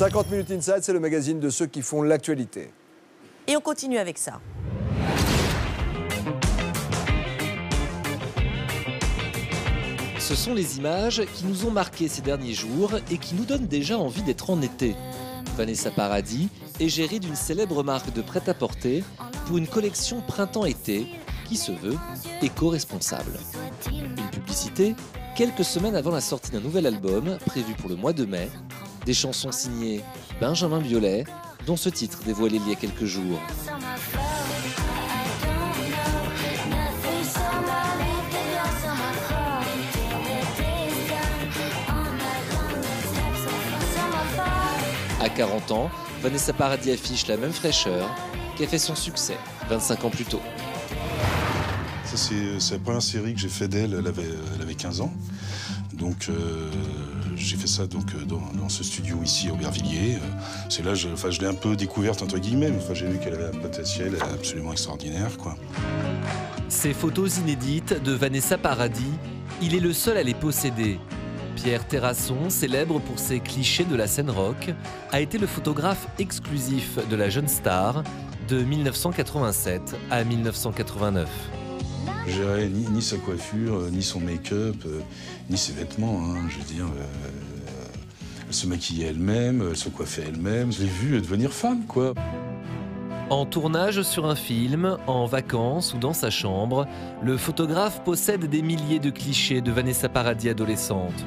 50 minutes Inside, c'est le magazine de ceux qui font l'actualité. Et on continue avec ça. Ce sont les images qui nous ont marqués ces derniers jours et qui nous donnent déjà envie d'être en été. Vanessa Paradis, égérie d'une célèbre marque de prêt-à-porter pour une collection printemps-été qui se veut éco-responsable. Une publicité quelques semaines avant la sortie d'un nouvel album prévu pour le mois de mai, des chansons signées Benjamin Biolay, dont ce titre dévoilé il y a quelques jours. À 40 ans, Vanessa Paradis affiche la même fraîcheur qui a fait son succès 25 ans plus tôt. C'est la première série que j'ai fait d'elle, elle avait 15 ans. Donc j'ai fait ça dans ce studio ici à Aubervilliers. C'est là, je l'ai un peu découverte entre guillemets, mais j'ai vu qu'elle avait un potentiel absolument extraordinaire, quoi. Ces photos inédites de Vanessa Paradis, il est le seul à les posséder. Pierre Terrasson, célèbre pour ses clichés de la scène rock, a été le photographe exclusif de la jeune star de 1987 à 1989. Je dirais ni sa coiffure, ni son make-up, ni ses vêtements. Hein, je veux dire, elle se maquillait elle-même, elle se coiffait elle-même. Je l'ai vue devenir femme, quoi. En tournage sur un film, en vacances ou dans sa chambre, le photographe possède des milliers de clichés de Vanessa Paradis adolescente.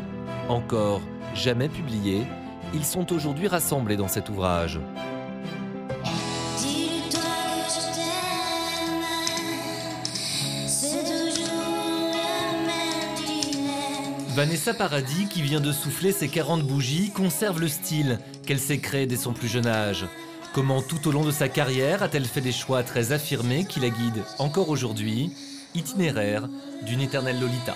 Encore jamais publiés, ils sont aujourd'hui rassemblés dans cet ouvrage. Vanessa Paradis, qui vient de souffler ses 40 bougies, conserve le style qu'elle s'est créé dès son plus jeune âge. Comment tout au long de sa carrière a-t-elle fait des choix très affirmés qui la guident encore aujourd'hui? Itinéraire d'une éternelle Lolita.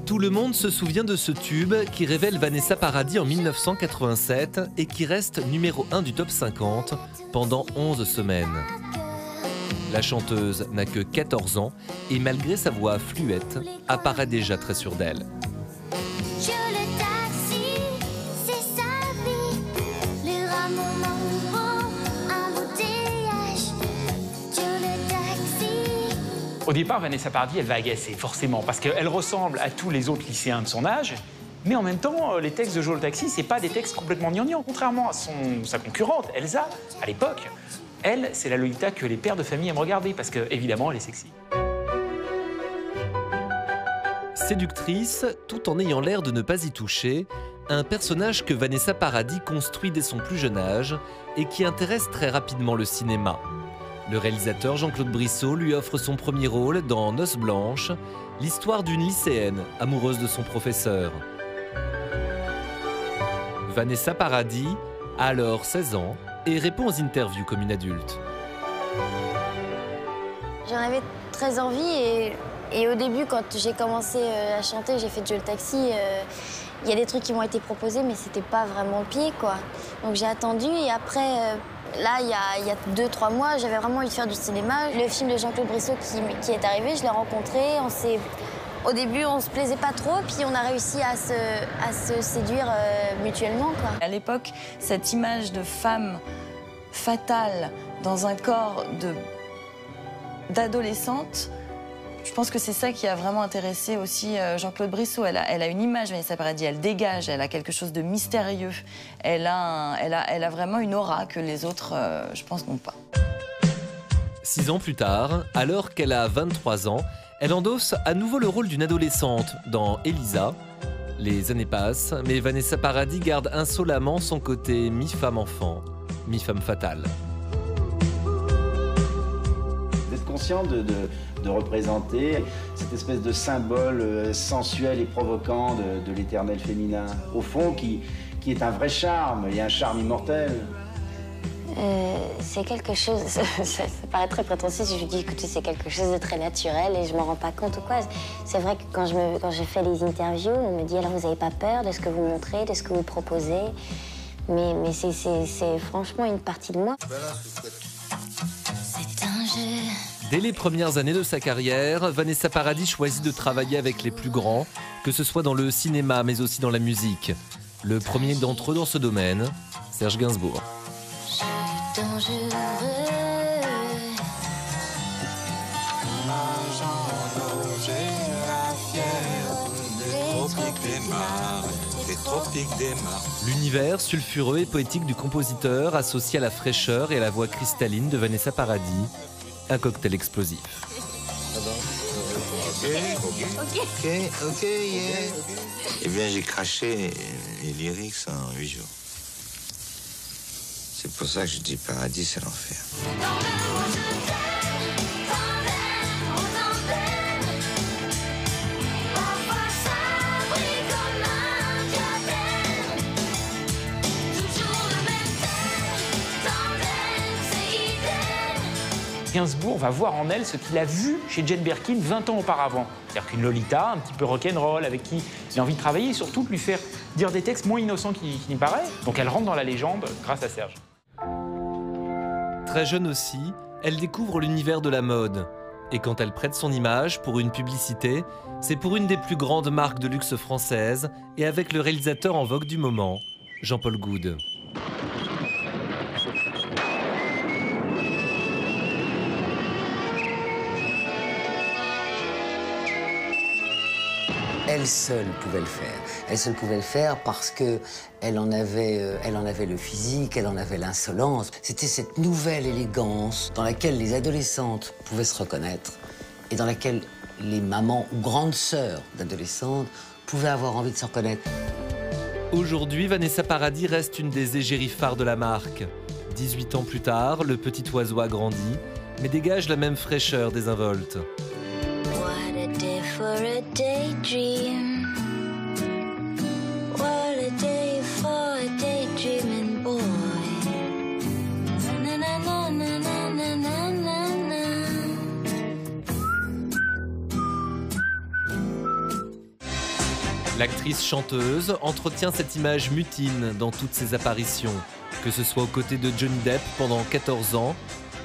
Tout le monde se souvient de ce tube qui révèle Vanessa Paradis en 1987 et qui reste numéro 1 du top 50 pendant 11 semaines. La chanteuse n'a que 14 ans et malgré sa voix fluette, apparaît déjà très sûre d'elle. Au départ, Vanessa Paradis, elle va agacer, forcément, parce qu'elle ressemble à tous les autres lycéens de son âge, mais en même temps, les textes de Joe le Taxi, c'est pas des textes complètement gnangnans. Contrairement à sa concurrente, Elsa, à l'époque, elle, c'est la Lolita que les pères de famille aiment regarder, parce qu'évidemment, elle est sexy. Séductrice, tout en ayant l'air de ne pas y toucher, un personnage que Vanessa Paradis construit dès son plus jeune âge et qui intéresse très rapidement le cinéma. Le réalisateur Jean-Claude Brissot lui offre son premier rôle dans Noces blanches, l'histoire d'une lycéenne amoureuse de son professeur. Vanessa Paradis a alors 16 ans et répond aux interviews comme une adulte. J'en avais très envie et au début, quand j'ai commencé à chanter, j'ai fait Joe le Taxi. Il y a des trucs qui m'ont été proposés, mais c'était pas vraiment le pied, quoi. Donc j'ai attendu et après, là, il y a 2-3 mois, j'avais vraiment envie de faire du cinéma. Le film de Jean-Claude Brissot qui est arrivé, je l'ai rencontré. Au début, on se plaisait pas trop, puis on a réussi à se séduire mutuellement, quoi. À l'époque, cette image de femme fatale dans un corps d'adolescente, je pense que c'est ça qui a vraiment intéressé aussi Jean-Claude Brissot. Elle a une image, Vanessa Paradis, elle dégage, elle a quelque chose de mystérieux. Elle a vraiment une aura que les autres, je pense, n'ont pas. 6 ans plus tard, alors qu'elle a 23 ans, elle endosse à nouveau le rôle d'une adolescente dans Elisa. Les années passent, mais Vanessa Paradis garde insolemment son côté mi-femme-enfant, mi-femme fatale. D'être conscient de représenter cette espèce de symbole sensuel et provoquant de l'éternel féminin, au fond, qui est un vrai charme, et un charme immortel. C'est quelque chose, ça paraît très prétentieux si je dis écoutez, c'est quelque chose de très naturel et je m'en rends pas compte ou quoi. C'est vrai que quand je fais les interviews, on me dit alors vous n'avez pas peur de ce que vous montrez, de ce que vous proposez, mais c'est franchement une partie de moi. C'est un Dès les premières années de sa carrière, Vanessa Paradis choisit de travailler avec les plus grands, que ce soit dans le cinéma mais aussi dans la musique. Le premier d'entre eux dans ce domaine, Serge Gainsbourg. L'univers sulfureux et poétique du compositeur associé à la fraîcheur et à la voix cristalline de Vanessa Paradis, un cocktail explosif. Ok, yeah. Eh bien, j'ai craché les lyrics en 8 jours. C'est pour ça que je dis paradis, c'est l'enfer. Gainsbourg va voir en elle ce qu'il a vu chez Jane Birkin 20 ans auparavant. C'est-à-dire qu'une Lolita, un petit peu rock'n'roll, avec qui il a envie de travailler et surtout de lui faire dire des textes moins innocents qu'il n'y paraît. Donc elle rentre dans la légende grâce à Serge. Très jeune aussi, elle découvre l'univers de la mode. Et quand elle prête son image pour une publicité, c'est pour une des plus grandes marques de luxe françaises et avec le réalisateur en vogue du moment, Jean-Paul Goude. Elle seule pouvait le faire. Elle seule pouvait le faire parce qu'elle en avait le physique, elle en avait l'insolence. C'était cette nouvelle élégance dans laquelle les adolescentes pouvaient se reconnaître et dans laquelle les mamans ou grandes sœurs d'adolescentes pouvaient avoir envie de se reconnaître. Aujourd'hui, Vanessa Paradis reste une des égéries phares de la marque. 18 ans plus tard, le petit oiseau a grandi, mais dégage la même fraîcheur désinvolte. For a daydream. What a day for a daydreaming boy. Na na na na na na na na. L'actrice chanteuse entretient cette image mutine dans toutes ses apparitions, que ce soit aux côtés de Johnny Depp pendant 14 ans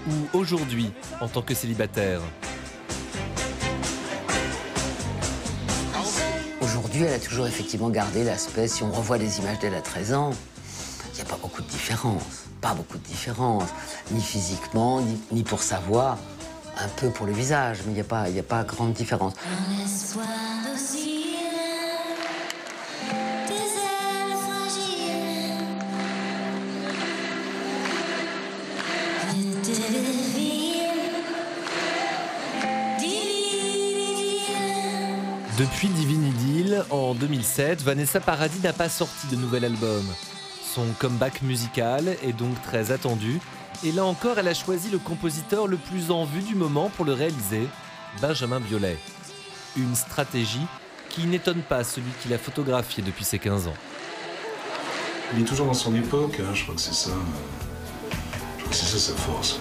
ou aujourd'hui en tant que célibataire. Aujourd'hui, elle a toujours effectivement gardé l'aspect, si on revoit des images d'elle à 13 ans, il n'y a pas beaucoup de différence. Pas beaucoup de différence, ni physiquement, ni pour sa voix, un peu pour le visage, mais il n'y a pas grande différence. Depuis Divine Idylle, en 2007, Vanessa Paradis n'a pas sorti de nouvel album. Son comeback musical est donc très attendu. Et là encore, elle a choisi le compositeur le plus en vue du moment pour le réaliser, Benjamin Biolay. Une stratégie qui n'étonne pas celui qui l'a photographié depuis ses 15 ans. Il est toujours dans son époque, hein, je crois que c'est ça. Je crois que c'est ça sa force.